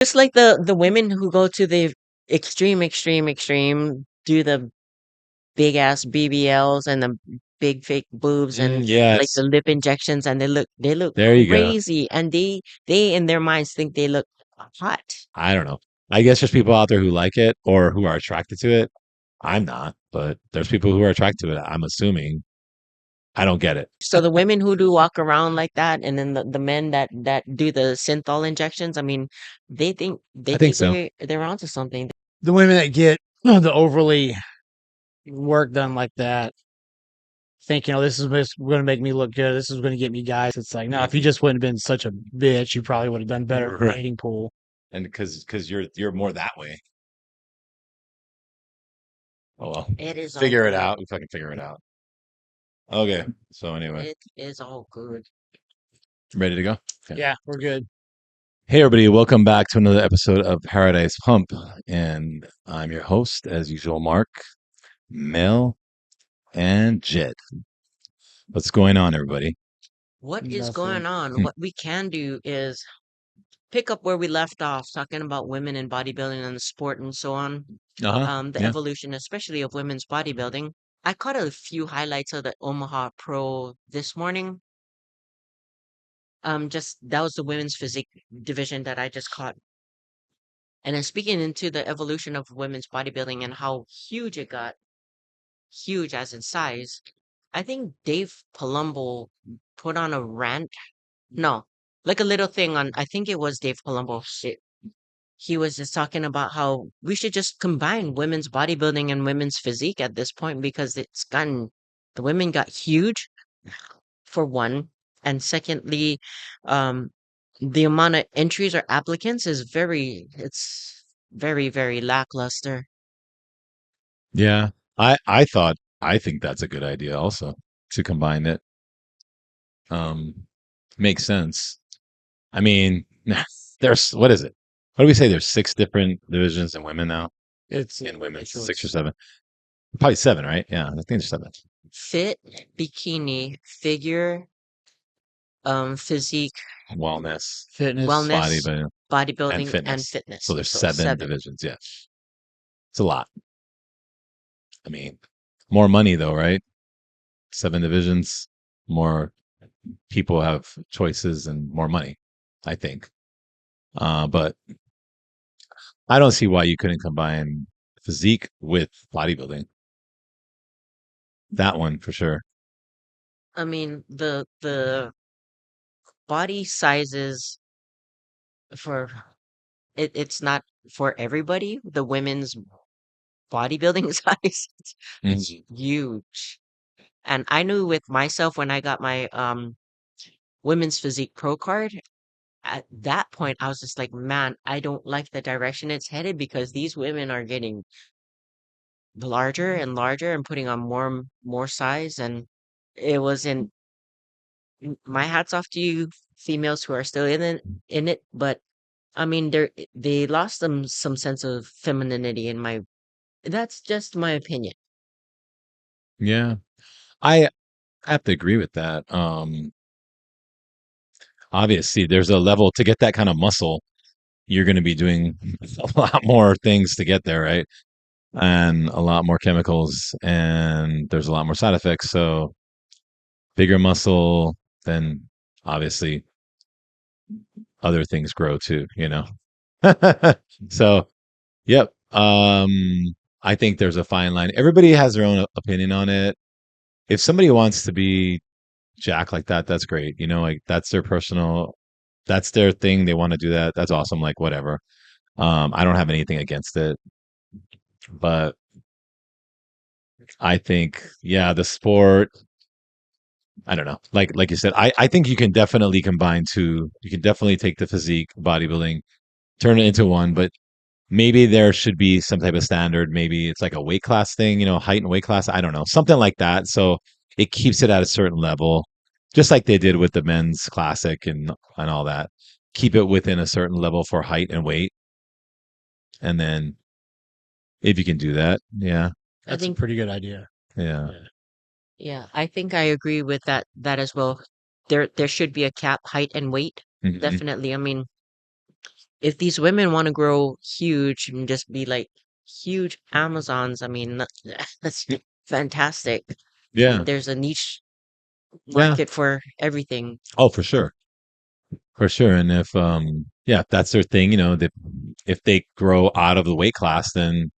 Just like the women who go to the extreme, do the big ass BBLs and the big fake boobs and like the Yes, lip injections, and they look there you go. crazy, and they in their minds think they look hot. I don't know. I guess there's people out there who like it or who are attracted to it. I'm not, but there's people who are attracted to it. I'm assuming. I don't get it. So the women who do walk around like that, and then the men that do the synthol injections, I mean, they I think think so. they're onto something. The women that get the overly work done like that think, this is going to make me look good. This is going to get me guys. It's like, no, if you just wouldn't have been such a bitch, you probably would have done better in the Right. dating pool. And because you're more that way. Oh well. It is all Figure it good. out. We fucking figure it out. Okay. So anyway, It is all good. ready to go? Okay. Yeah, we're good. Hey everybody, welcome back to another episode of Paradise Pump. And I'm your host, as usual, Mark, Mel, and Jed. What's going on, everybody? What is Nothing. going on? Hmm. What we can do is pick up where we left off, talking about women in bodybuilding and the sport and so on. Uh-huh. The Yeah. evolution, especially of women's bodybuilding. I caught a few highlights of the Omaha Pro this morning. Just that was the women's physique division that I just caught. And then speaking into the evolution of women's bodybuilding and how huge it got, huge as in size, I think Dave Palumbo put on a rant. No, like a little thing on, I think it was Dave Palumbo. He was just talking about how we should just combine women's bodybuilding and women's physique at this point because the women got huge for one. And secondly, um, the amount of entries or applicants it's very, very lackluster. Yeah. I think that's a good idea also to combine it. Makes sense. I mean, there's what is it? What do we say? There's six different divisions in women now. It's In women's, six or ridiculous. seven. Probably seven, right? Yeah, I think there's seven. Fit, bikini, figure, physique, Wellness, Fitness. body, wellness, but and bodybuilding, and fitness. So fitness. there's So seven seven. divisions. Yeah, it's a lot. I mean, more money though, right? Seven divisions, more people have choices and more money. I think. But I don't see why you couldn't combine physique with bodybuilding. That one for sure. I mean, the body sizes for it's not for everybody. The women's bodybuilding size, it's Mhm. huge. And I knew with myself when I got my women's physique pro card, at that point I was just like, man, I don't like the direction it's headed because these women are getting larger and larger and putting on more size, and it wasn't my hats off to you females who are still in it, but I mean they lost some sense of femininity in my that's just my opinion. Yeah, I have to agree with that. Obviously, there's a level to get that kind of muscle. You're going to be doing a lot more things to get there, right? And a lot more chemicals, and there's a lot more side effects. So, bigger muscle, then obviously other things grow too. So, yep. I think there's a fine line. Everybody has their own opinion on it. If somebody wants to be jack like that, that's great. Like that's their thing. They want to do that. That's awesome. Like whatever. I don't have anything against it, but I think, yeah, the sport, I don't know. Like you said, I think you can definitely combine two. You can definitely take the physique bodybuilding, turn it into one, but maybe there should be some type of standard. Maybe it's like a weight class thing, height and weight class. I don't know, something like that. So it keeps it at a certain level, just like they did with the men's classic and all that. Keep it within a certain level for height and weight, and then if you can do that, yeah, I That's a think pretty good idea. yeah, Yeah. yeah, I think I agree with that as well. There should be a cap, height and weight. hmm Definitely. I mean, if these women want to grow huge and just be like huge Amazons, I mean, that's fantastic. Yeah, There's a niche yeah. market for everything. Oh, for sure, for sure. And if yeah, if that's their thing, if they grow out of the weight class, then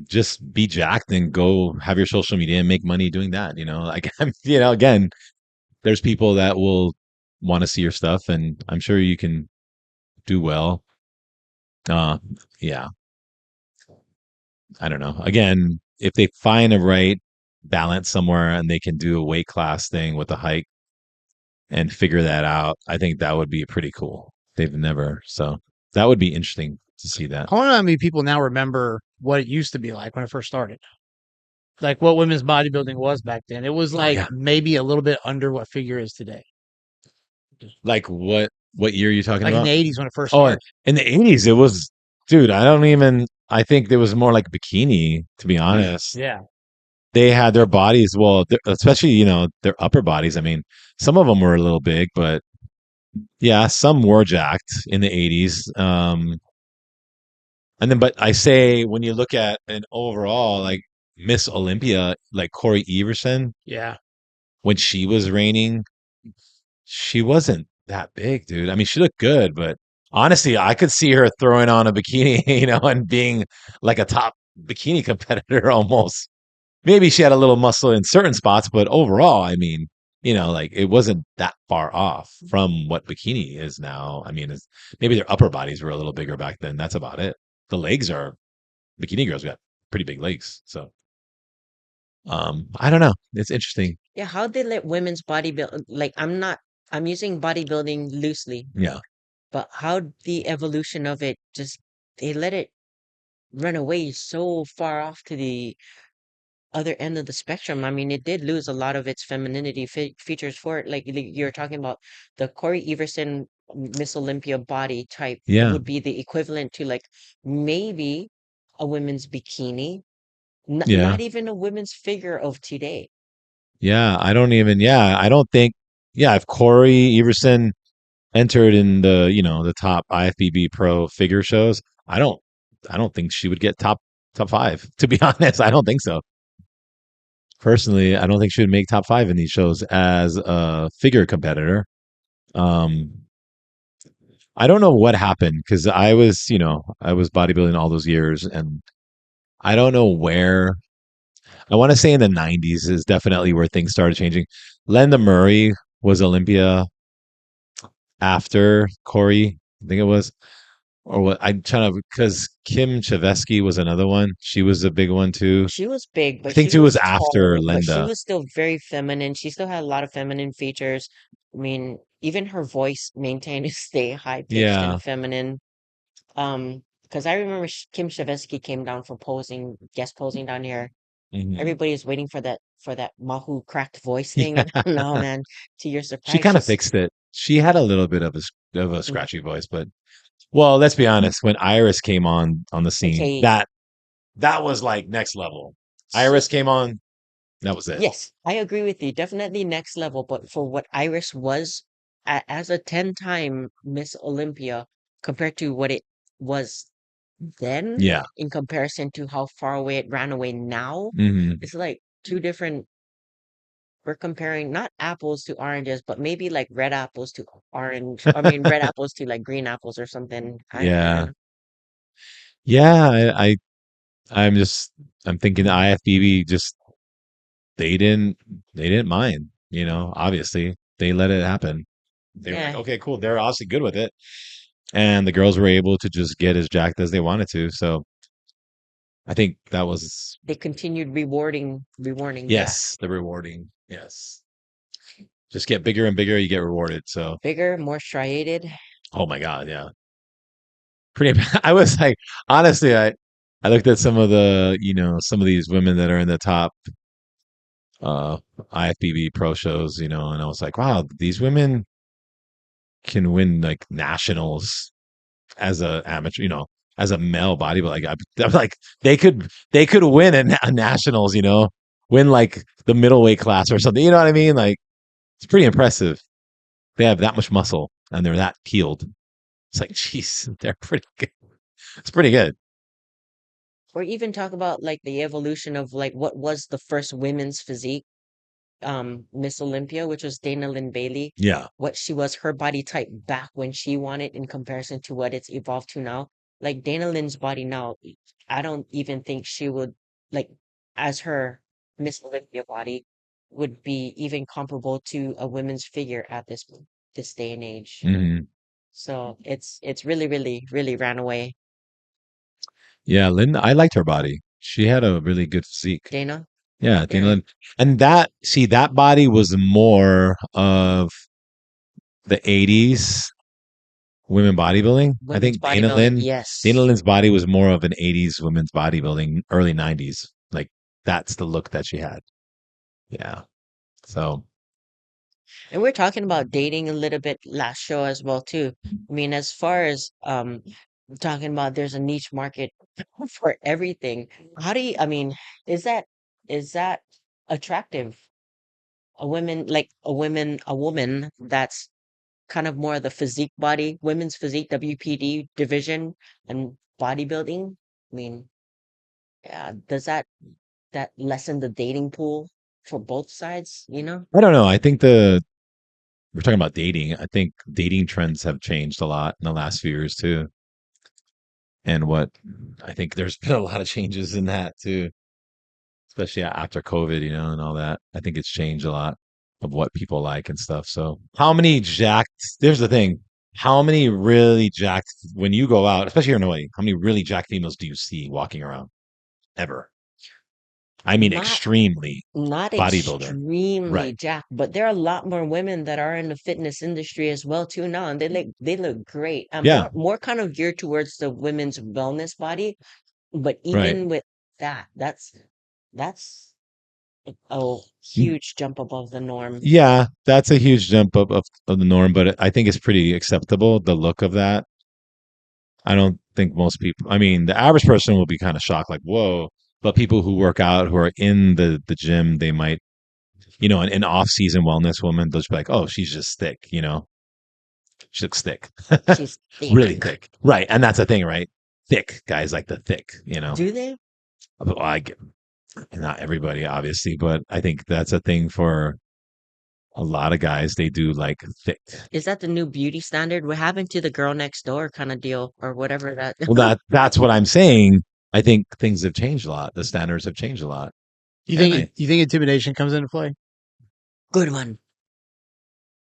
just be jacked and go have your social media and make money doing that. Like again, there's people that will want to see your stuff, and I'm sure you can do well. Uh, yeah, I don't know. Again, if they find a right balance somewhere and they can do a weight class thing with the hike and figure that out, I think that would be pretty cool. They've never, so that would be interesting to see that. I wonder how many people now remember what it used to be like when it first started. Like what women's bodybuilding was back then. It was Oh like yeah, maybe a little bit under what figure is today. like what year are you talking Like in about? the 80s when it first Oh, started. in the '80s, it was, dude. I don't even. I think it was more like bikini, to be honest. Yeah. They had their bodies, well, especially their upper bodies. I mean, some of them were a little big, but yeah, some were jacked in the '80s. And then, but I say when you look at an overall, like Miss Olympia, like Corey Everson, Yeah. when she was reigning, she wasn't that big, dude. I mean, she looked good, but honestly, I could see her throwing on a bikini, and being like a top bikini competitor almost. Maybe she had a little muscle in certain spots, but overall, I mean, like it wasn't that far off from what bikini is now. I mean, maybe their upper bodies were a little bigger back then. That's about it. The legs are bikini girls got pretty big legs. So, I don't know. It's interesting. Yeah, how they let women's bodybuild like I'm using bodybuilding loosely, Yeah. but how the evolution of it just they let it run away so far off to the other end of the spectrum. I mean, it did lose a lot of its femininity features for it. Like you're talking about the Corey Everson Miss Olympia body type Yeah. would be the equivalent to like maybe a women's bikini, Yeah. not even a women's figure of today. Yeah. I don't even, yeah. I don't think, yeah. If Corey Everson entered in the top IFBB pro figure shows, I don't think she would get top five, to be honest. I don't think so. Personally, I don't think she would make top five in these shows as a figure competitor. Um, I don't know what happened because I was bodybuilding all those years, and I don't know where. I want to say in the '90s is definitely where things started changing. Linda Murray was Olympia after Corey, I think it was, or what? I'm trying to, because Kim Chevesky was another one. She was a big one too. She was big, I but think she too was was after tall, but she Linda. was still very feminine. She still had a lot of feminine features. I mean, even her voice maintained to stay high pitched Yeah. and feminine. Because I remember Kim Shavesky came down for guest posing down here. Mhm. Everybody is waiting for that Mahu cracked voice thing, and no, man, to your She surprise, kind of fixed it. She had a little bit of a mm, scratchy voice, but well, let's be honest. When Iris came on the scene, okay, that was like next level. she, Iris came on, that was it. yes, I agree with you. Definitely next level, but for what Iris was as a 10-time Miss Olympia compared to what it was then Yeah. in comparison to how far away it ran away now, Hmm. it's like two different we're comparing not apples to oranges, but maybe like red apples to orange. I mean, red apples to like green apples or something. Yeah. Yeah. I'm thinking the IFBB just they didn't they didn't mind. Obviously they let it happen. They were like, Yeah, okay, cool. They're obviously good with it, and the girls were able to just get as jacked as they wanted to. So I think that was, they continued rewarding. Yeah, yes, the rewarding. Yes, just get bigger and bigger, you get rewarded. So, bigger, more striated. oh my god, yeah, pretty. I was like, honestly, I looked at some of these women that are in the top uh IFBB pro shows, and I was like, wow, these women can win like nationals as a amateur, as a male bodybuilder. Like I'm like they could win a nationals, win like the middleweight class or something. You know what I mean? Like it's pretty impressive. They have that much muscle and they're that peeled. It's like, geez, they're pretty good. It's pretty good. Or even talk about like the evolution of like what was the first women's physique, Miss Olympia, which was Dana Lynn Bailey, Yeah. what she was, her body type back when she wanted in comparison to what it's evolved to now. Like Dana Lynn's body now, I don't even think she would like as her Miss Olympia body would be even comparable to a women's figure at this day and age. Hmm. So it's really, really, really ran away. Yeah, Lynn, I liked her body. She had a really good physique. Dana, Yeah, Dana yeah, Lynn. And that body was more of the 80s women bodybuilding. I women's think bodybuilding, Dana yes. Lynn's body was more of an 80s women's bodybuilding, early 90s. Like that's the look that she had. Yeah. So, And we're talking about dating a little bit last show as well too. I mean, as far as talking about there's a niche market for everything. How do you, I mean, is that is that attractive? A woman that's kind of more of the physique body, women's physique, WPD division and bodybuilding. I mean, yeah, does that lessen the dating pool for both sides, you know? I don't know. I think we're talking about dating. I think dating trends have changed a lot in the last few years too. And what I think there's been a lot of changes in that too, especially after COVID, and all that. I think it's changed a lot of what people like and stuff. So, there's the thing. How many really jacked, when you go out, especially here in Hawaii, how many really jacked females do you see walking around ever? I mean, Not extremely not bodybuilder. extremely Right. jacked, but there are a lot more women that are in the fitness industry as well too now, and they look great. Yeah. More kind of geared towards the women's wellness body, but Right. even with that, that's a huge jump above the norm. Yeah. That's a huge jump up of the norm, but I think it's pretty acceptable. The look of that. I don't think most people, I mean, the average person will be kind of shocked, like, whoa. But people who work out, who are in the gym, they might, an off season wellness woman, they'll just be like, oh, she's just thick. She looks thick, She's thick. really thick. Right. And that's the thing, right? Thick guys like the thick. Do they? Well, I get, not everybody, obviously, but I think that's a thing for a lot of guys. They do like thick. Is that the new beauty standard? What happened to the girl next door kind of deal or whatever that? Well, that's what I'm saying. I think things have changed a lot. The standards have changed a lot. You And think you think intimidation comes into play? Good one.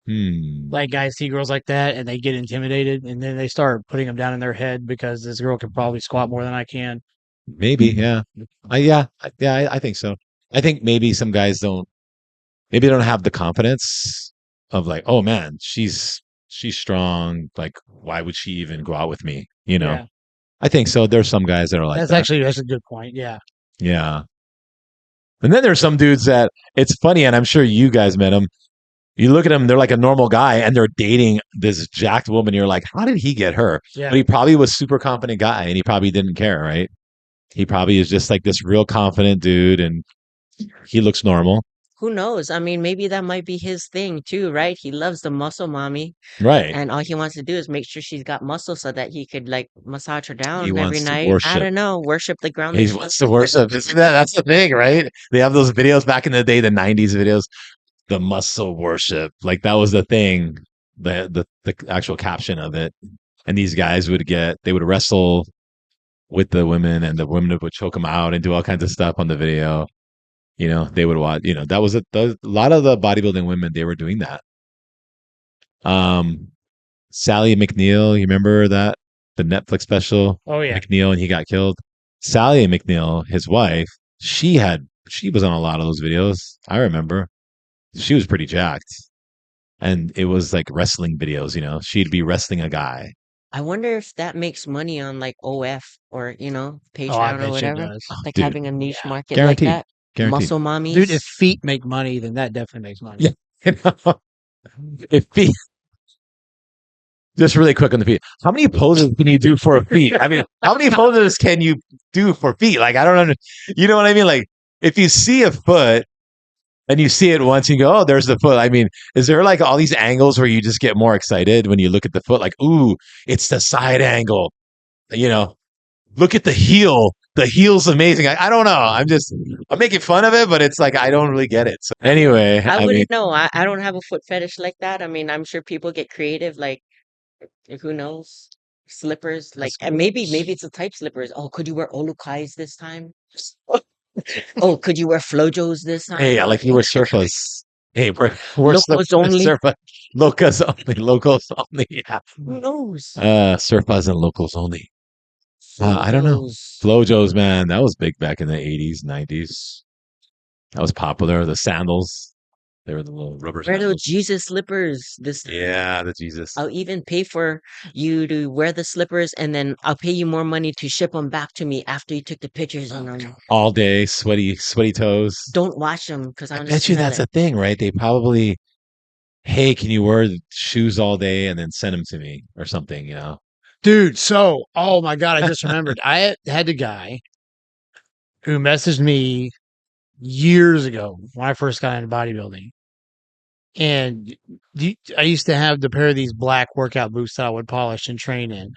hmm, Like guys see girls like that and they get intimidated, and then they start putting them down in their head because this girl can probably squat more than I can. maybe, yeah, I think so. I think maybe some guys maybe don't have the confidence of like, oh man, she's strong. Like, why would she even go out with me? Yeah, I think so. There's some guys that are like that. that's a good point. Yeah, Yeah. And then there's some dudes that it's funny, and I'm sure you guys met them. You look at them, they're like a normal guy, and they're dating this jacked woman. You're like, how did he get her? yeah. But he probably was super confident guy, and he probably didn't care, right? He probably is just like this real confident dude, and he looks normal, Who knows? I mean, maybe that might be his thing too, right? He loves the muscle mommy, right? and all he wants to do is make sure she's got muscle so that he could like massage her He down every wants to night. I worship. don't know, worship the ground that He she. wants to worship. Isn't that's the thing, right? They have those videos back in the day, the '90s videos, the muscle worship. Like that was the thing, the actual caption of it. And these guys they would wrestle with the women, and the women would choke them out and do all kinds of stuff on the video. They would watch. That was a lot of the bodybuilding women. They were doing that. Um, Sally McNeil, you remember that the Netflix special, Oh yeah, McNeil, and he got killed. Sally McNeil, his wife, she was on a lot of those videos. I remember she was pretty jacked, and it was like wrestling videos. She'd be wrestling a guy. I wonder if that makes money on like OF or oh I Patreon or bet you it whatever. does, Like Dude, having a yeah, niche market like guaranteed, that. guaranteed. Muscle dude. If mommies. feet make money, then that definitely makes money. Yeah. If feet, just really quick on the feet, how many poses can you do for a feet? I mean, how many poses can you do for feet? Like, I don't know. You know what I mean? Like, if you see a foot and you see it once, you go, oh, there's the foot. I mean, is there like all these angles where you just get more excited when you look at the foot? Like, ooh, it's the side angle. You know, look at the heel. The heel's amazing. I don't know. I'm making fun of it, but it's like I don't really get it. So anyway, I I mean, wouldn't know. I don't have a foot fetish like that. I mean, I'm sure people get creative, like who knows? Slippers, like, that's and maybe it's the type slippers. Oh, could you wear Olukais this time? Oh, could you wear Flojos this hey, I time? like you wear surfers. Hey, we're Locals only. surfer locals only, locals only. Yeah, Who knows? surfers and locals only. I don't know. Flojos. Flojos, man, that was big back in the 80s, 90s. That was popular. The sandals, they were the little rubber Wear those sandals. Jesus slippers. This Yeah, the Jesus. I'll even pay for you to wear the slippers, and then I'll pay you more money to ship them back to me after you took the pictures on them. All day, sweaty toes. Don't wash them because I I want to bet you smell that's it. a thing, right? They probably, hey, can you wear shoes all day and then send them to me or something, you know? Dude, so oh my god, I just remembered. I had a guy who messaged me years ago when I first got into bodybuilding. And I used to have the pair of these black workout boots that I would polish and train in.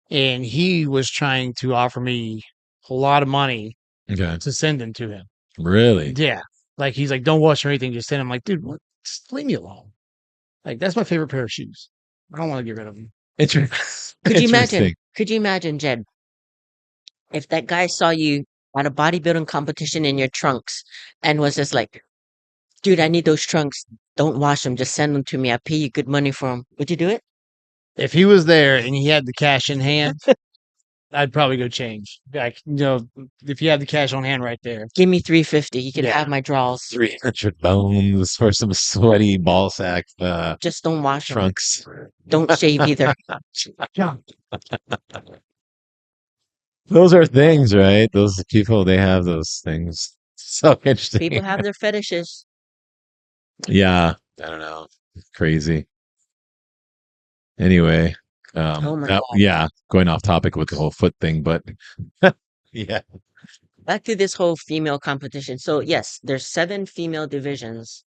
And he was trying to offer me a lot of money Okay. to send them to him. Really? Yeah. Like he's like, don't wash or anything, just send him. Like, dude, what? Just leave me alone. Like, that's my favorite pair of shoes. I don't want to get rid of them. Inter- Could you imagine? Interesting. Could you imagine, Jed, if that guy saw you at a bodybuilding competition in your trunks and was just like, dude, I need those trunks. Don't wash them. Just send them to me. I'll pay you good money for them. Would you do it? If he was there and he had the cash in hand, I'd probably go change. Like, if you have the cash on hand right there. Give me 350. You can Yeah. have my draws. 300 bones for some sweaty ball sack Just don't wash them. trunks. Don't shave either. Those are things, right? Those people, they have those things. So People interesting. have their fetishes. Yeah, I don't know. Crazy. Anyway, Oh my God. yeah, going off topic with the whole foot thing, but yeah, Back to this whole female competition. So yes, there's 7 female divisions.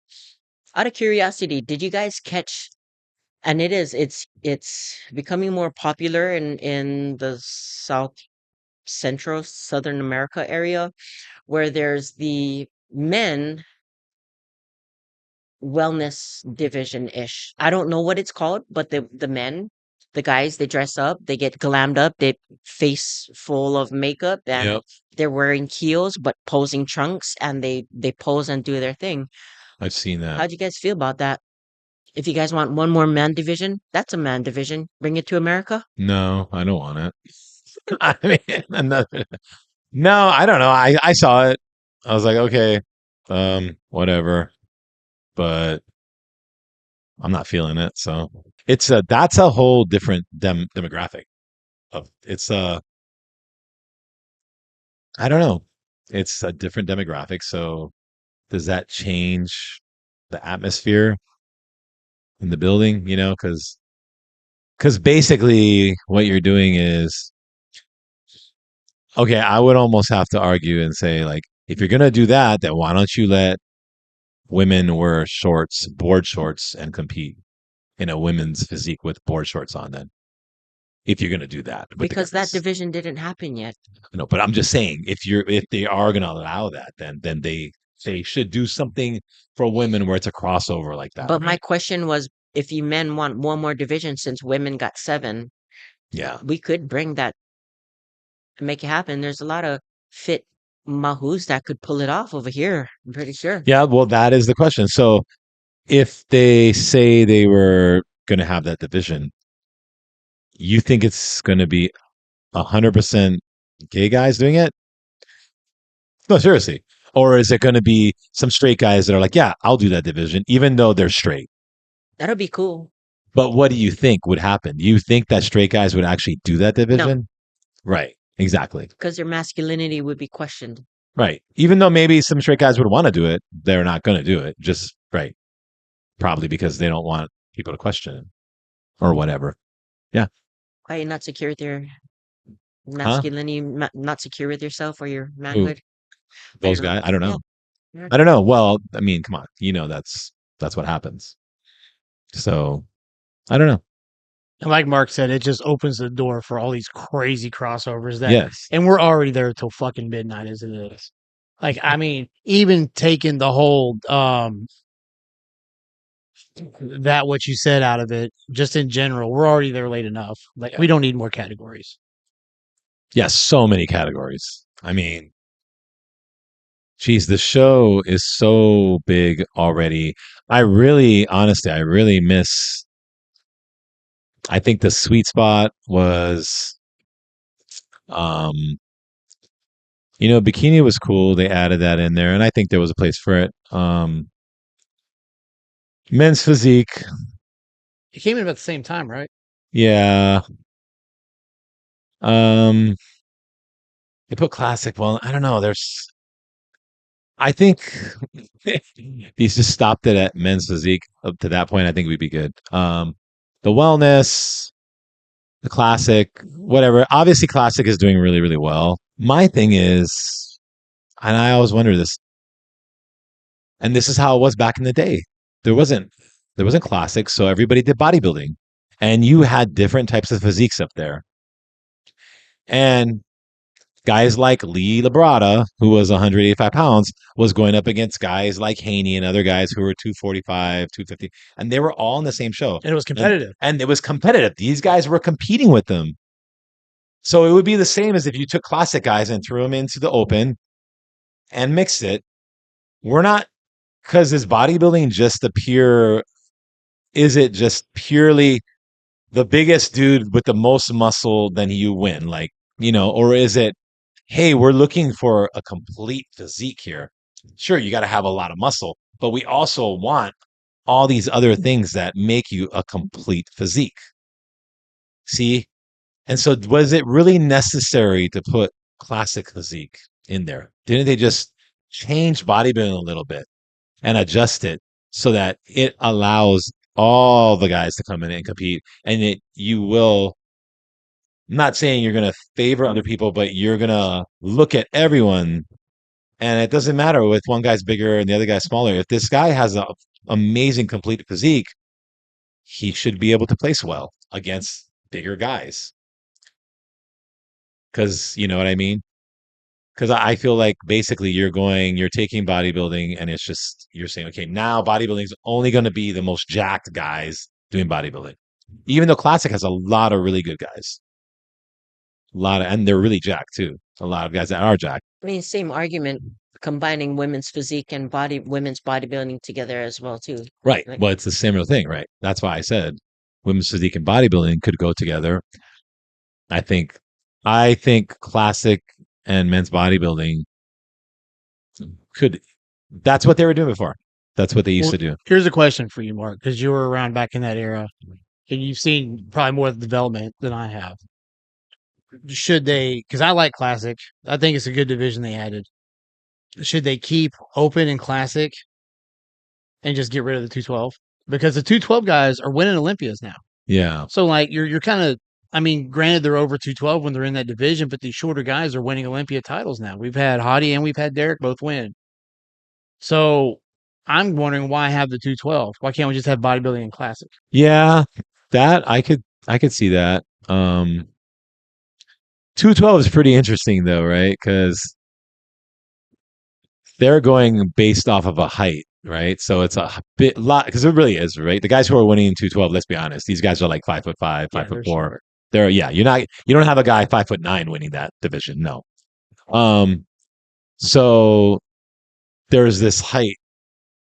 Out of curiosity, did you guys catch, and it's becoming more popular in the South Central Southern America area, where there's the men wellness division-ish. I don't know what it's called, but the men, the guys, they dress up, they get glammed up, they face full of makeup, and yep, they're wearing heels but posing trunks, and they pose and do their thing. I've seen that. How'd you guys feel about that? If you guys want one more man division, that's a man division. Bring it to America. No, I don't want it. I mean, no, I don't know. I saw it. I was like, okay, whatever, but I'm not feeling it. So that's a whole different demographic of I don't know. It's a different demographic. So does that change the atmosphere in the building? You know, because basically what you're doing is okay. I would almost have to argue and say like, if you're gonna do that, then why don't you let women wear shorts, board shorts, and compete in a women's physique with board shorts on? Then, if you're gonna do that with the Because that guys, division didn't happen yet. no. But I'm just saying, if they are gonna allow that, then they should do something for women where it's a crossover like that, But my right? question was, if you men want one more division, since women got 7, Yeah. we could bring that and make it happen. There's a lot of fit mahoos that could pull it off over here. I'm pretty sure. Yeah, well, that is the question. So if they say they were going to have that division, you think it's going to be 100% gay guys doing it? No, seriously. Or is it going to be some straight guys that are like, yeah, I'll do that division, even though they're straight? That'll be cool. But what do you think would happen? Do you think that straight guys would actually do that No, division? Right. Exactly. because their masculinity would be questioned. Right. Even though maybe some straight guys would want to do it, they're not going to do it. Just right. Probably because they don't want people to question it or whatever. Yeah. Why are you not secure with your Huh? masculinity, not secure with yourself or your Who? manhood? Are Those you, guys? I don't yeah, know. I don't know. Well, I mean, come on, that's what happens. So I don't know. And like Mark said, it just opens the door for all these crazy crossovers Yes. and we're already there till fucking midnight as it is. Like, I mean, even taking the whole, that what you said out of it, just in general, we're already there late enough. Like, we don't need more categories. Yes, so many categories. I mean, geez, the show is so big already. Honestly, I really miss. I think the sweet spot was, um, bikini was cool. They added that in there, and I think there was a place for it. Men's physique, It came in about the same time, right? yeah. Um, they put classic. Well, I don't know. I think these just stopped it at men's physique. Up to that point, I think we'd be good. The wellness, the classic, whatever. Obviously, classic is doing really, really well. My thing is, and I always wonder this, and this is how it was back in the day. There wasn't there wasn't classic, so everybody did bodybuilding, and you had different types of physiques up there. And guys like Lee Labrada, who was 185 pounds, was going up against guys like Haney and other guys who were 245, 250, and they were all in the same show. And it was competitive. And it was competitive. These guys were competing with them. So it would be the same as if you took classic guys and threw them into the open and mixed it. We're not, because is bodybuilding just the pure, is it just purely the biggest dude with the most muscle, then you win? Like, or is it, hey, we're looking for a complete physique here. Sure, you got to have a lot of muscle, but we also want all these other things that make you a complete physique. See? And so, was it really necessary to put classic physique in there? Didn't they just change bodybuilding a little bit and adjust it so that it allows all the guys to come in and compete? And you will, I'm not saying you're going to favor other people, but you're going to look at everyone. And it doesn't matter if one guy's bigger and the other guy's smaller. If this guy has an amazing complete physique, he should be able to place well against bigger guys. Because you know what I mean? Because I feel like basically you're taking bodybuilding and it's just, you're saying, okay, now bodybuilding is only going to be the most jacked guys doing bodybuilding. Even though classic has a lot of really good guys, and they're really jacked too. A lot of guys that are jacked. I mean, same argument combining women's physique and women's bodybuilding together as well too. Right. Like, Well, it's the similar thing, right? That's why I said women's physique and bodybuilding could go together. I think, classic and men's bodybuilding could. That's what they were doing before. That's what they used to do. Here's a question for you, Mark, because you were around back in that era, and you've seen probably more development than I have. Should they? Because I like classic. I think it's a good division they added. Should they keep open and classic and just get rid of the 212? Because the 212 guys are winning Olympias now. Yeah. So like you're kind of, I mean, granted they're over 212 when they're in that division, but these shorter guys are winning Olympia titles now. We've had Hottie and we've had Derek both win. So I'm wondering why have the 212? Why can't we just have bodybuilding and classic? Yeah. That I could see that. 212 is pretty interesting though, right? Because they're going based off of a height, right? So it's a bit lot, because it really is, right? The guys who are winning 212, let's be honest, these guys are like 5'5", 5'4". Short. You don't have a guy 5'9" winning that division. No. So there's this height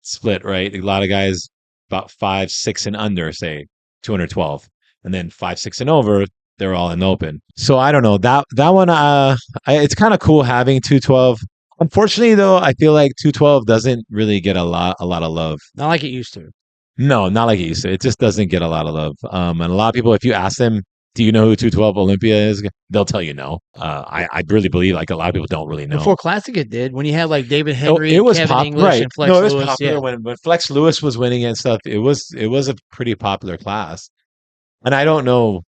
split, right? A lot of guys about 5'6" and under, say 212, and then 5'6" and over, they're all in the open. So I don't know that one. It's kind of cool having 212. Unfortunately, though, I feel like 212 doesn't really get a lot of love. Not like it used to. No, not like it used to. It just doesn't get a lot of love. And a lot of people, if you ask them, do you know who 212 Olympia is? They'll tell you no. I really believe like a lot of people don't really know. Before Classic, it did. When you had like David Henry, it was Kevin English, right. and Flex No, it was Lewis, popular when Flex Lewis was winning and stuff. It was a pretty popular class, and I don't know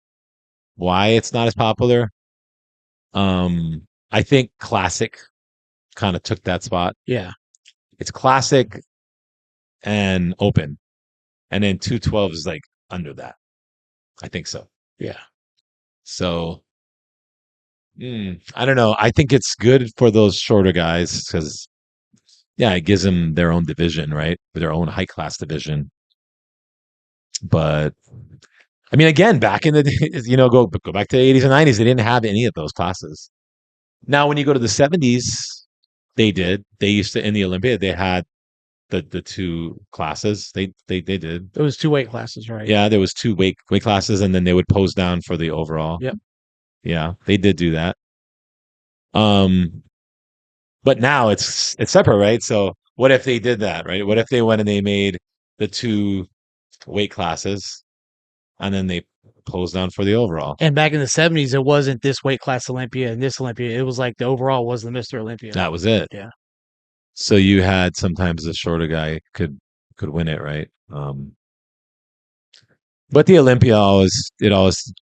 why it's not as popular. I think Classic kind of took that spot. Yeah. It's classic and open, and then 212 is like under that. I think so. Yeah. So I don't know. I think it's good for those shorter guys because yeah, it gives them their own division, right? Their own height class division. But I mean, again, back in the days, go back to the 80s and 90s, they didn't have any of those classes. Now, when you go to the 70s, they did. They used to in the Olympia, they had the two classes. They did. It was 2 weight classes, right? Yeah, there was two weight classes, and then they would pose down for the overall. Yep. Yeah, they did do that. But now it's separate, right? So what if they did that, right? What if they went and they made the two weight classes and then they posed down for the overall? And back in the 70s, it wasn't this weight class Olympia and this Olympia. It was like the overall was the Mr. Olympia. That was it. Yeah. So you had sometimes the shorter guy could win it, right? But the Olympia always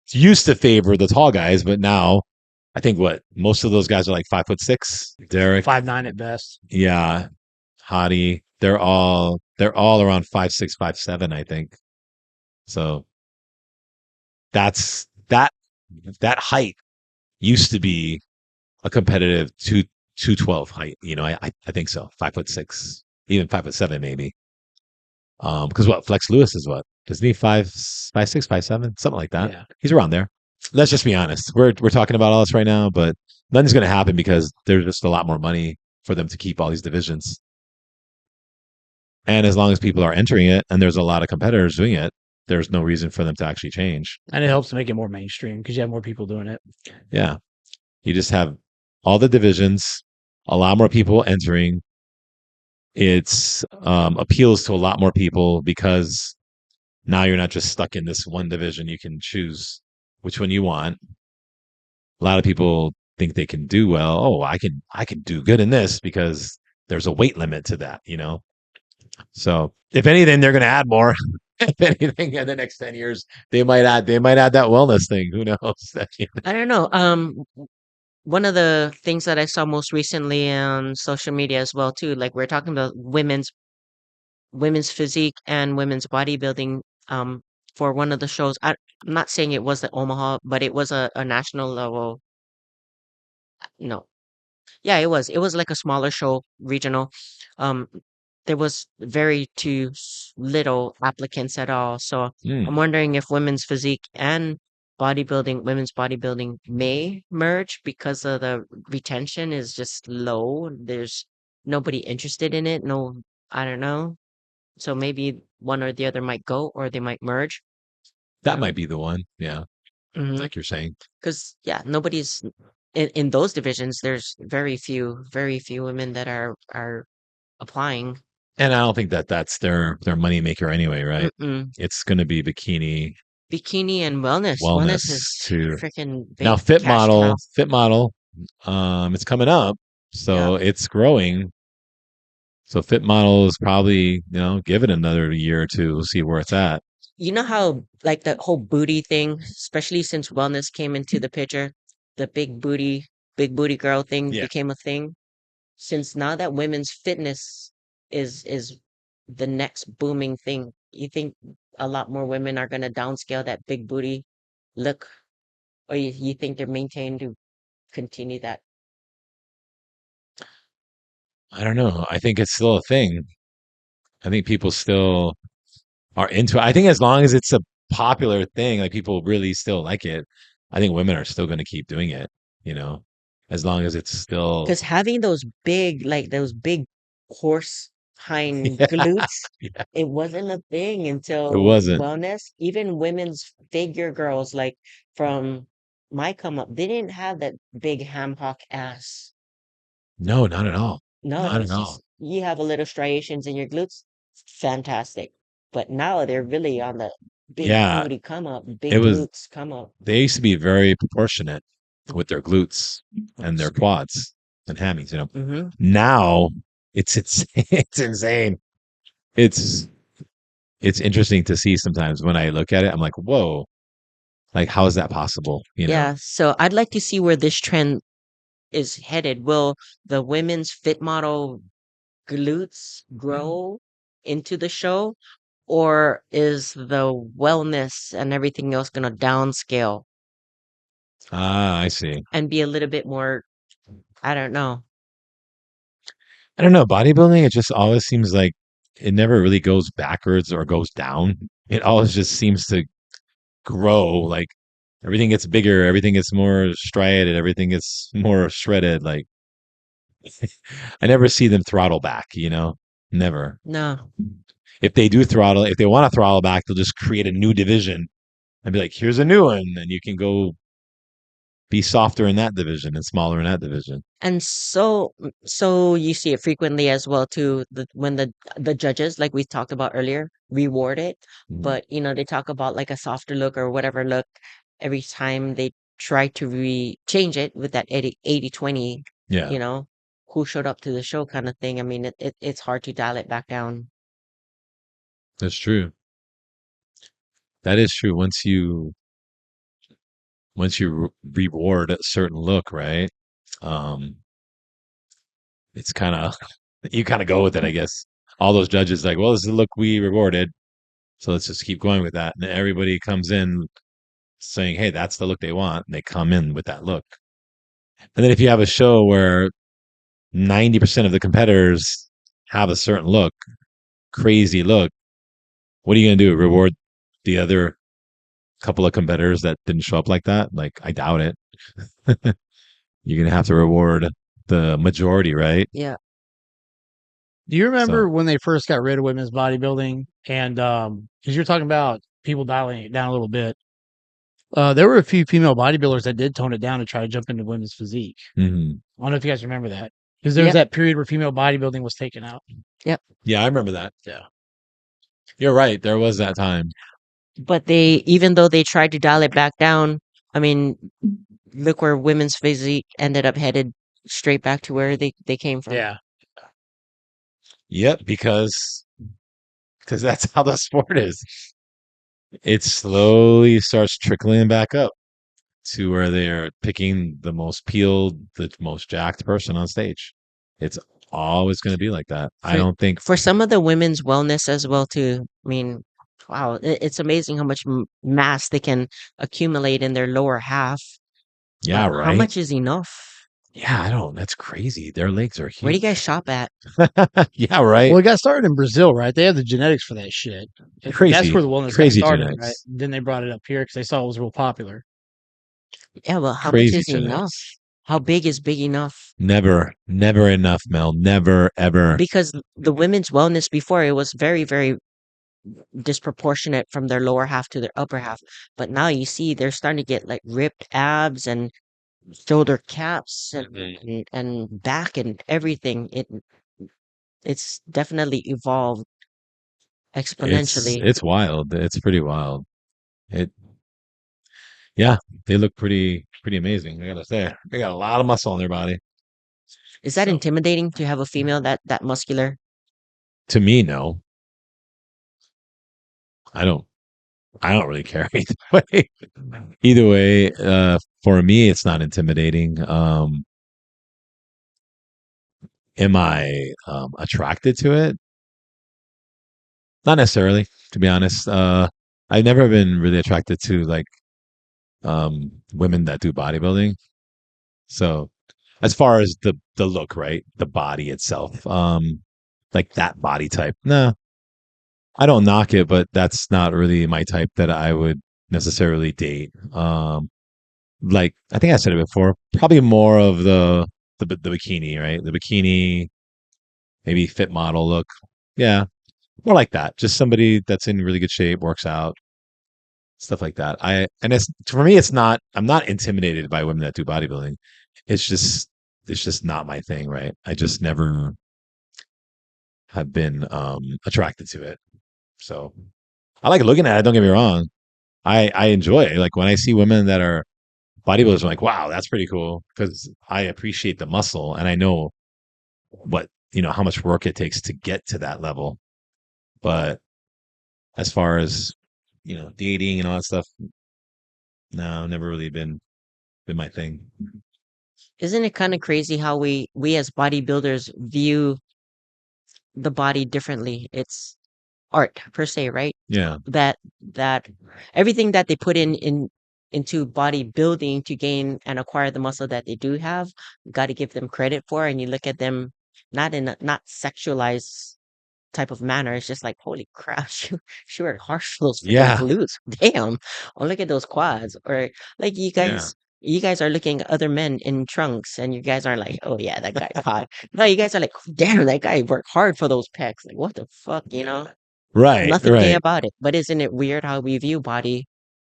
used to favor the tall guys, but now I think what most of those guys are like 5'6". Derek, 5'9" at best. yeah, Hottie, they're all around 5'6", 5'7", I think. So that's that height used to be a competitive 212 height. I think so. 5'6", even 5'7", maybe. Because what Flex Lewis is what? Isn't he 5'6", 5'7", something like that? Yeah. He's around there. Let's just be honest. We're talking about all this right now, but nothing's going to happen because there's just a lot more money for them to keep all these divisions. And as long as people are entering it, and there's a lot of competitors doing it, there's no reason for them to actually change. And it helps to make it more mainstream because you have more people doing it. Yeah, you just have all the divisions, a lot more people entering. It's appeals to a lot more people because now you're not just stuck in this one division. You can choose which one you want. A lot of people think they can do well. Oh, I can do good in this because there's a weight limit to that. So if anything, they're going to add more. If anything, in the next 10 years, they might add that wellness thing. Who knows? I don't know. One of the things that I saw most recently on social media as well too, like we're talking about women's physique and women's bodybuilding. For one of the shows, I'm not saying it was the Omaha, but it was a national level. No, yeah, it was. It was like a smaller show, regional. Um, there was very too little applicants at all. So I'm Hmm. wondering if women's physique and women's bodybuilding may merge because of the retention is just low. There's nobody interested in it. No, I don't know. So maybe one or the other might go, or they might merge. That might be the one. Yeah, Mm-hmm. like you're saying. Because yeah, nobody's in those divisions. There's very few women that are applying. And I don't think that's their money maker anyway, right? Mm-mm. It's going to be bikini Bikini and wellness. Wellness is wellness too. freaking Now, big cash cow. fit model, it's coming up, Yeah. so it's growing. So fit model is probably give it another year or two. We'll see where it's at. You know how like the whole booty thing, especially since wellness came into the picture, the big booty girl thing Yeah, became a thing. Since now that women's fitness is the next booming thing, you think a lot more women are gonna downscale that big booty look, or you think they're maintained to continue that? I don't know. I think it's still a thing. I think people still are into it. I think as long as it's a popular thing, like people really still like it, I think women are still going to keep doing it, you know, as long as it's still, Because having those big horse hind yeah, glutes, yeah, it wasn't a thing it until wasn't. wellness. Even women's figure girls, like from my come up, they didn't have that big ham hock ass. No, not at all. No, Not at it's all. just you have a little striations in your glutes, fantastic. But now they're really on the big Yeah, booty come up, it big was, glutes come up. they used to be very proportionate with their glutes and their quads and hammies. Mm-hmm. Now it's it's insane. It's it's interesting to see sometimes when I look at it, I'm like, whoa, like how is that possible? Yeah, so I'd like to see where this trend is headed. Will the women's fit model glutes grow into the show, or is the wellness and everything else gonna downscale Ah, I see. and be a little bit more, I don't know. I don't know. Bodybuilding, it just always seems like it never really goes backwards or goes down. It always just seems to grow. Like everything gets bigger, everything gets more striated, everything gets more shredded. Like I never see them throttle back, Never. No. If they do throttle, if they want to throttle back, they'll just create a new division and be like, here's a new one. And you can go be softer in that division and smaller in that division. And so you see it frequently as well too, when the judges, like we talked about earlier, reward it, Mhm. but they talk about like a softer look or whatever look every time they try to change it with that 80/20, Yeah, you know, who showed up to the show kind of thing. I mean, it's hard to dial it back down. that's true. That is true. Once you reward a certain look, right? Um, it's kind of you kind of go with it, I guess. All those judges like, well, this is the look we rewarded, so let's just keep going with that. And everybody comes in saying, hey, that's the look they want, and they come in with that look. And then if you have a show where 90% of the competitors have a certain look, crazy look, what are you going to do? Reward the other couple of competitors that didn't show up like that? Like, I doubt it. You're going to have to reward the majority, right? Yeah. Do you remember So, when they first got rid of women's bodybuilding? And because you're talking about people dialing it down a little bit, there were a few female bodybuilders that did tone it down to try to jump into women's physique. mhm. I don't know if you guys remember that, because there was Yep. that period where female bodybuilding was taken out. Yep. Yeah, I remember that. Yeah. You're right. There was that time. But even though they tried to dial it back down, I mean, look where women's physique ended up headed straight back to where they came from. Yeah. Yep, because that's how the sport is. It slowly starts trickling back up to where they're picking the most peeled, the most jacked person on stage. It's always going to be like that. I For don't think. for some of the women's wellness as well too. I mean, wow, it's amazing how much mass they can accumulate in their lower half. Yeah, But how right. much is enough? Yeah, I don't. That's crazy. Their legs are Where do you guys huge. shop at? Yeah, right. Well, it got started in Brazil, right? They have the genetics for that shit. That's Crazy, where the wellness got crazy started, right? genetics. Then they brought it up here because they saw it was real popular. Yeah, well, how much Crazy is enough? genetics. How big is big enough? Never, never enough, Mel. Never, ever. Because the women's wellness before, it was very, very disproportionate from their lower half to their upper half. But now you see they're starting to get like ripped abs and shoulder caps and Mhm. and back and everything. It's definitely evolved It's exponentially. it's wild. It's pretty wild. It Yeah, they look pretty amazing. I gotta say, they got a lot of muscle on their body. Is that So intimidating to have a female that muscular? to me, no, I don't. I don't really care either way. Either way, for me, it's not intimidating. Am I attracted to it? Not necessarily, to be honest. I've never been really attracted to like women that do bodybuilding. So as far as the look, right, the body itself, like that body type, no, I don't knock it, but that's not really my type that I would necessarily date. Like I think I said it before, probably more of the bikini, right? The bikini, maybe fit model look. Yeah, more like that. Just somebody that's in really good shape, works out, stuff like that. It's for me, it's not. I'm not intimidated by women that do bodybuilding. It's just it's just not my thing, right? I just never have been attracted to it. So I like looking at it. Don't get me wrong. I enjoy it. Like when I see women that are bodybuilders, I'm like, wow, that's pretty cool because I appreciate the muscle and I know what how much work it takes to get to that level. But as far as dating and all that stuff, no, never really been my thing. Isn't it kind of crazy how we as bodybuilders view the body differently. It's art per se, right? Yeah. That everything that they put into bodybuilding to gain and acquire the muscle that they do have, got to give them credit for. And you look at them not in a not sexualized type of manner. It's just like, holy crap, she worked hard for those freaking Yeah. glutes. Damn. Oh, look at those quads. Or like Yeah. you guys are looking at other men in trunks and you guys are like, oh yeah, that guy's hot. No, you guys are like, damn, that guy worked hard for those pecs. Like, what the fuck, you know? Right. Nothing gay Right. about it. But isn't it weird how we view body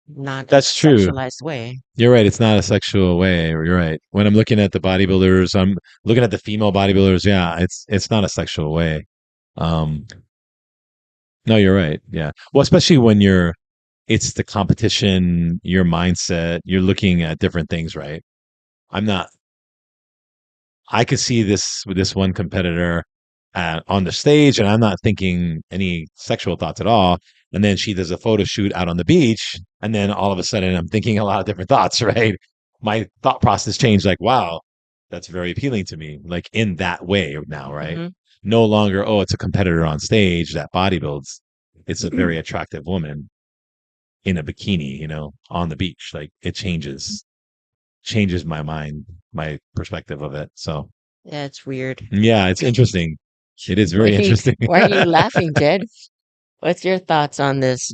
not in a That's true. sexualized way? You're right. It's not a sexual way. You're right. When I'm looking at the bodybuilders, I'm looking at the female bodybuilders. Yeah, it's not a sexual way. Um, no, you're right. Yeah. Well, especially when it's the competition, your mindset. You're looking at different things, right? I'm not. I could see this with this one competitor on the stage, and I'm not thinking any sexual thoughts at all. And then she does a photo shoot out on the beach, and then all of a sudden, I'm thinking a lot of different thoughts. Right? My thought process changed. Like, wow, that's very appealing to me. Like in that way now, right? Hmm. No longer, oh, it's a competitor on stage that bodybuilds. It's a very attractive woman in a bikini, on the beach. Like it changes my mind, my perspective of it. So Yeah, it's weird. yeah, it's interesting. It is very interesting. Why are you laughing, Jed? What's your thoughts on this?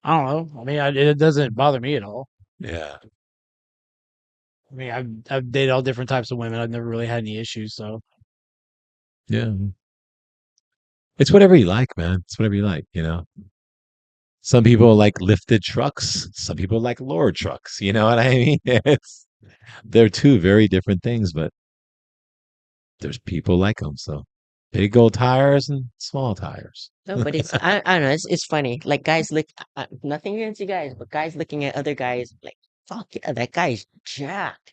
I don't know. I mean, it doesn't bother me at all. Yeah. I mean, I've dated all different types of women. I've never really had any issues. So Yeah. It's whatever you like, man. It's whatever you like. Some people like lifted trucks. Some people like lowered trucks. You know what I mean? They're two very different things, but there's people like them. So big old tires and small tires. No, but I don't know. It's funny. Like guys look, nothing against you guys, but guys looking at other guys like, fuck yeah, that guy's jacked.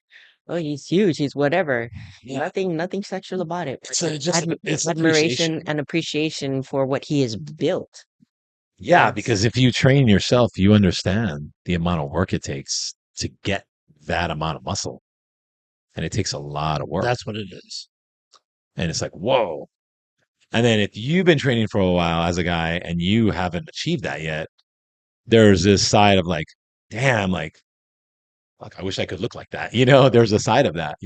Oh, he's huge. He's whatever. Yeah. Nothing sexual about it. It's just it's Admiration appreciation. and appreciation for what he has built. Yeah, That's because if you train yourself, you understand the amount of work it takes to get that amount of muscle. And it takes a lot of work. that's what it is. And it's like, whoa. And then if you've been training for a while as a guy and you haven't achieved that yet, there's this side of like, damn, like, fuck, I wish I could look like that. There's a side of that.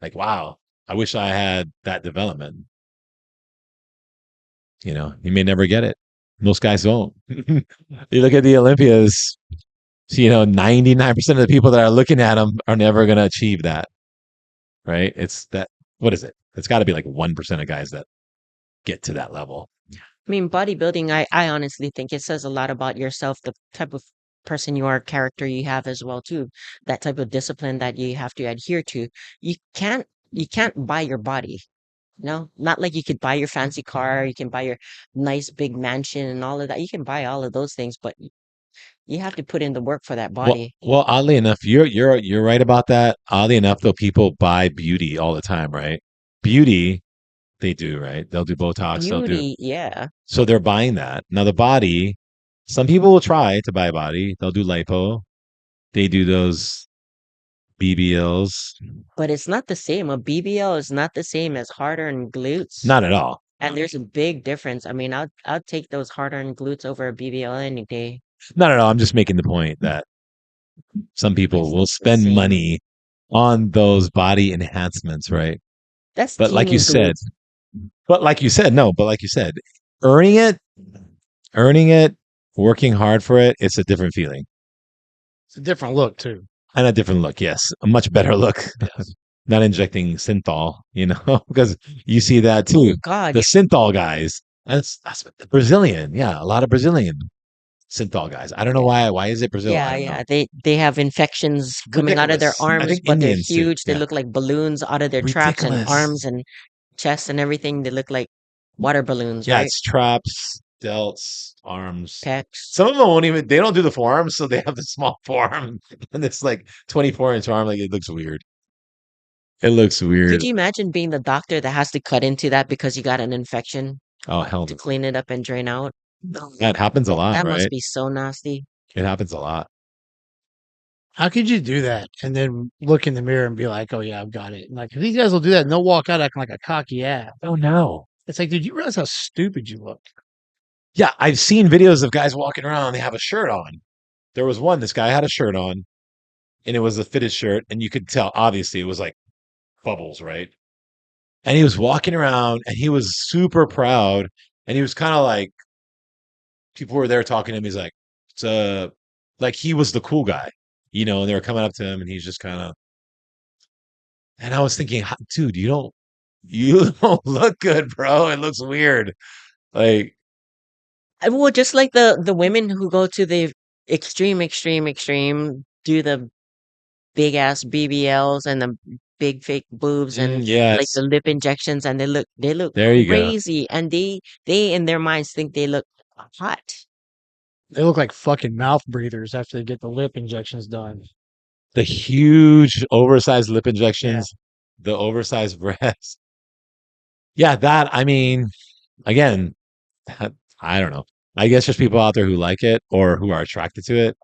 Like, wow, I wish I had that development. You may never get it. Most guys don't. You look at the Olympias, so, 99% of the people that are looking at them are never going to achieve that, right? It's that, what is it? It's got to be like 1% of guys that get to that level. I mean, bodybuilding, I honestly think it says a lot about yourself, the type of person you are, character you have as well too. That type of discipline that you have to adhere to. You can't buy your body. No, not like you could buy your fancy car, you can buy your nice big mansion and all of that. You can buy all of those things, but you have to put in the work for that Well, body. well, oddly enough, you're right about that. Oddly enough, though, people buy beauty all the time, right? Beauty, they do, right? They'll do Botox, they'll do. Beauty, yeah, So they're buying that. Now the body, some people will try to buy a body. They'll do lipo. They do those BBLs. but it's not the same. A BBL is not the same as hard-earned glutes. Not at all. And there's a big difference. I mean, I'll take those hard-earned glutes over a BBL any day. Not at all. I'm just making the point that some people It's will not the spend same. money on those body enhancements, right? That's But like you teeny said, glutes. no, but like you said, earning it, earning it, working hard for it, it's a different feeling It's a different look too. and a different look. Yes, a much better look. Yes. Not injecting synthol, because you see that Oh too. God, The synthol guys, that's what the Brazilian. Yeah, a lot of Brazilian synthol guys. I don't know yeah, why. Why is it Brazil? I yeah, don't know. yeah. They have infections coming out of their Ridiculous. I arms, think but they're Indians do. huge. They Yeah, look like balloons out of their traps and ridiculous. arms and chest and everything. They look like water balloons, Yeah, right? it's traps, delts, arms. Pecs. Some of them won't even. They don't do the forearms, so they have the small forearm and it's like 24-inch arm. Like it looks weird. It looks Could weird. you imagine being the doctor that has to cut into that because you got an infection Oh hell, to clean it up and drain out? that happens a lot, That must right? be so nasty. It happens a lot. How could you do that and then look in the mirror and be like, "Oh yeah, I've got it"? Like if these guys will do that, and they'll walk out acting like a cocky ass. Oh no. It's like, dude, you realize how stupid you look? Yeah, I've seen videos of guys walking around. They have a shirt on. There was one. This guy had a shirt on, and it was a fitted shirt, and you could tell. Obviously, it was like bubbles, right? And he was walking around, and he was super proud, and he was kind of like people were there talking to him. He's like, "It's like he was the cool guy, and they were coming up to him, and he's just kind of. And I was thinking, dude, you don't look good, bro. It looks weird. Like, Well, just like the women who go to the extreme, do the big ass BBLs and the big fake boobs and like the yes, lip injections, and they look there you go. crazy, and they in their minds think they look hot. They look like fucking mouth breathers after they get the lip injections done. The huge oversized lip Yeah, injections, the oversized breasts. Yeah, that, I mean, again, I don't know. I guess there's people out there who like it or who are attracted to it.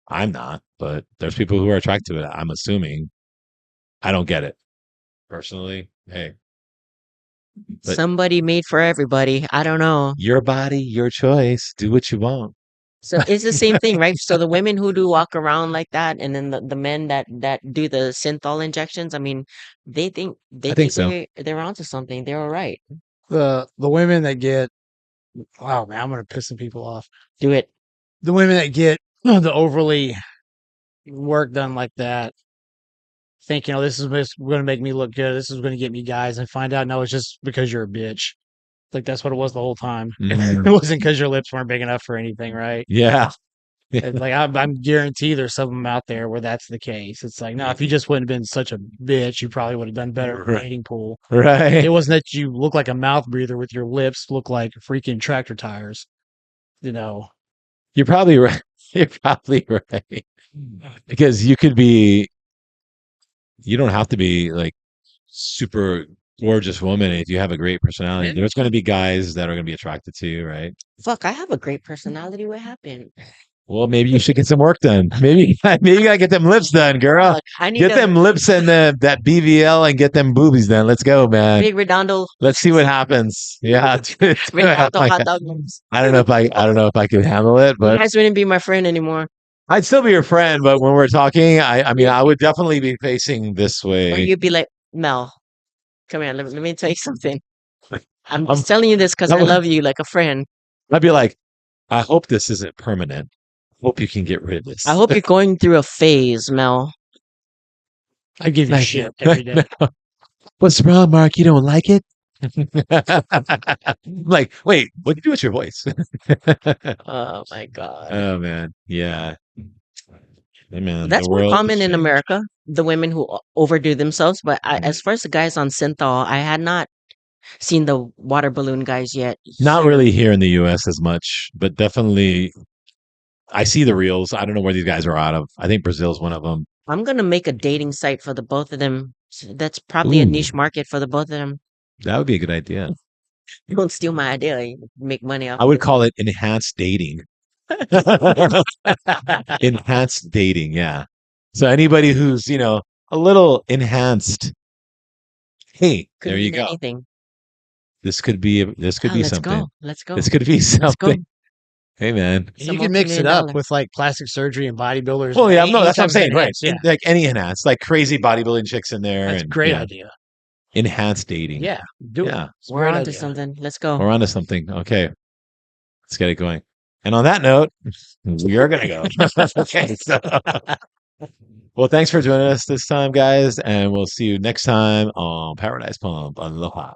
I'm not, but there's people who are attracted to it. I'm assuming. I don't get it personally. Hey, but Somebody made for everybody. I don't know. your body, your choice. Do what you want. So it's the same thing, right? So the women who do walk around like that, and then the men that do the synthol injections. I mean, they think they I think think so. they're onto something. They're all right. the women that get, oh man, I'm gonna piss some people off. Do it. The women that get the overly work done like that, think this is going to make me look good. This is going to get me guys, and find out no, it's just because you're a bitch. Like that's what it was the whole time. It Mhm. wasn't because your lips weren't big enough for anything, right? Yeah. And like I'm guarantee there's some of them out there where that's the case. It's like no, if you just wouldn't have been such a bitch, you probably would have done better in the Right. dating pool. It Right. wasn't that you look like a mouth breather with your lips look like freaking tractor tires. You know, You're probably right. You're probably right. Because you don't have to be like super gorgeous woman if you have a great personality. There's going to be guys that are going to be attracted to you, right? Fuck, I have a great personality. What happened? Well, maybe you should get some work done. Maybe you gotta get them lips done, girl. Fuck, I need Get a them lips and that BVL and get them boobies done. Let's go, man. big redondo, Let's see what happens. Yeah, dude, redondo hot dog lips. I don't know if I can handle it, You but guys wouldn't be my friend anymore. I'd still be your friend. But when we're talking, I mean, I would definitely be facing this Or way. you'd be like, Mel, come here. Let me tell you something. I'm I'm, just telling you this because I I would, love you like a friend. I'd be like, I hope this isn't permanent. Hope you can get rid of I this. hope you're going through a phase, Mel. I give you Like, shit every day. what's wrong, Mark? You don't like it? Like, wait, what do you do with your voice? Oh my God. Oh man, yeah. Hey, man, the That's more world has common in changed. America, the women who overdo themselves. But Mm. as far as the guys on synthol, I had not seen the water balloon guys yet Not here. really here in the US as much, but definitely I see the reels. I don't know where these guys are out of. I think Brazil's one of them. I'm gonna make a dating site for the both of them. That's probably a Ooh, niche market for the both of them. that would be a good idea. You don't steal my idea. You make money off I of would it. call it enhanced dating. Enhanced dating, yeah. So anybody who's, a little enhanced, hey, Could there you mean go. anything. This could Ah, be let's something. go. Let's This go. could be Let's go. something. Hey man. You Some can mix it multi-million up dollar. with like plastic surgery and bodybuilders Well, and yeah, no, any that's what I'm type of saying, right? enhance. Yeah, Like any enhanced, like crazy bodybuilding chicks in there, that's a and great yeah, idea. enhanced dating. Yeah, do it. Yeah, It's a We're great on to idea. something. Let's go. we're onto something. Okay, let's get it going. And on that note, we are gonna go. Okay, so well, thanks for joining us this time, guys, and we'll see you next time on Paradise Pump. Aloha.